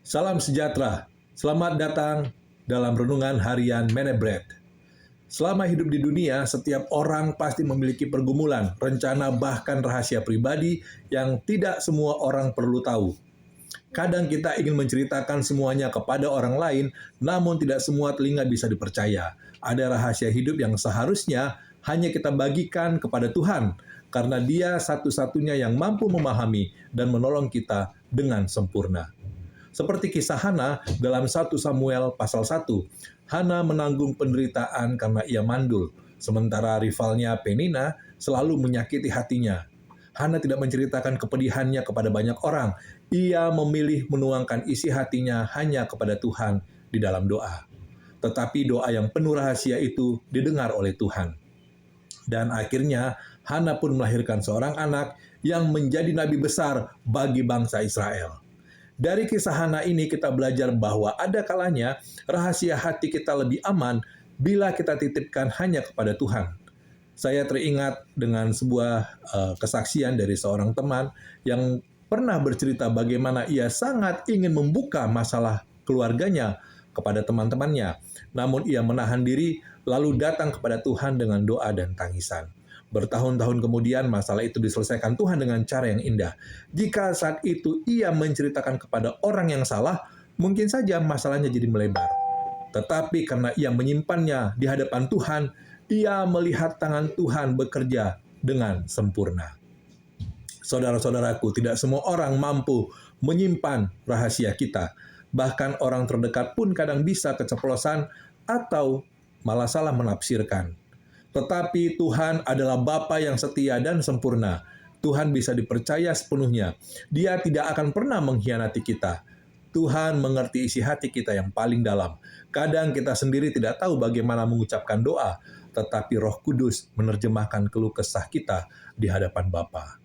Salam sejahtera, selamat datang dalam Renungan Harian Menebret. Selama hidup di dunia, setiap orang pasti memiliki pergumulan, rencana bahkan rahasia pribadi yang tidak semua orang perlu tahu. Kadang kita ingin menceritakan semuanya kepada orang lain, namun tidak semua telinga bisa dipercaya. Ada rahasia hidup yang seharusnya hanya kita bagikan kepada Tuhan, karena Dia satu-satunya yang mampu memahami dan menolong kita dengan sempurna. Seperti kisah Hana dalam 1 Samuel pasal 1, Hana menanggung penderitaan karena ia mandul, sementara rivalnya Penina selalu menyakiti hatinya. Hana tidak menceritakan kepedihannya kepada banyak orang. Ia memilih menuangkan isi hatinya hanya kepada Tuhan di dalam doa. Tetapi doa yang penuh rahasia itu didengar oleh Tuhan. Dan akhirnya Hana pun melahirkan seorang anak yang menjadi nabi besar bagi bangsa Israel. Dari kisah Hana ini kita belajar bahwa ada kalanya rahasia hati kita lebih aman bila kita titipkan hanya kepada Tuhan. Saya teringat dengan sebuah kesaksian dari seorang teman yang pernah bercerita bagaimana ia sangat ingin membuka masalah keluarganya kepada teman-temannya. Namun ia menahan diri lalu datang kepada Tuhan dengan doa dan tangisan. Bertahun-tahun kemudian masalah itu diselesaikan Tuhan dengan cara yang indah. Jika saat itu ia menceritakan kepada orang yang salah, mungkin saja masalahnya jadi melebar. Tetapi karena ia menyimpannya di hadapan Tuhan, ia melihat tangan Tuhan bekerja dengan sempurna. Saudara-saudaraku, tidak semua orang mampu menyimpan rahasia kita. Bahkan orang terdekat pun kadang bisa keceplosan atau malah salah menafsirkan. Tetapi Tuhan adalah Bapa yang setia dan sempurna. Tuhan bisa dipercaya sepenuhnya. Dia tidak akan pernah mengkhianati kita. Tuhan mengerti isi hati kita yang paling dalam. Kadang kita sendiri tidak tahu bagaimana mengucapkan doa, tetapi Roh Kudus menerjemahkan keluh kesah kita di hadapan Bapa.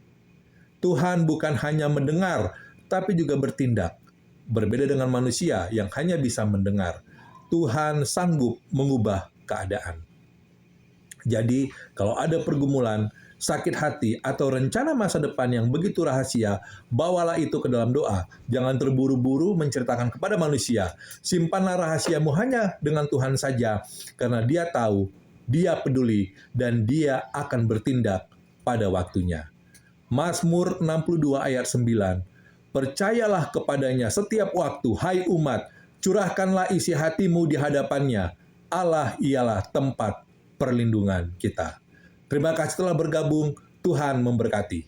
Tuhan bukan hanya mendengar, tapi juga bertindak. Berbeda dengan manusia yang hanya bisa mendengar, Tuhan sanggup mengubah keadaan. Jadi, kalau ada pergumulan, sakit hati, atau rencana masa depan yang begitu rahasia, bawalah itu ke dalam doa. Jangan terburu-buru menceritakan kepada manusia. Simpanlah rahasiamu hanya dengan Tuhan saja, karena Dia tahu, Dia peduli, dan Dia akan bertindak pada waktunya. Mazmur 62 ayat 9. Percayalah kepadanya setiap waktu, hai umat, curahkanlah isi hatimu di hadapannya. Allah ialah tempat perlindungan kita. Terima kasih telah bergabung. Tuhan memberkati.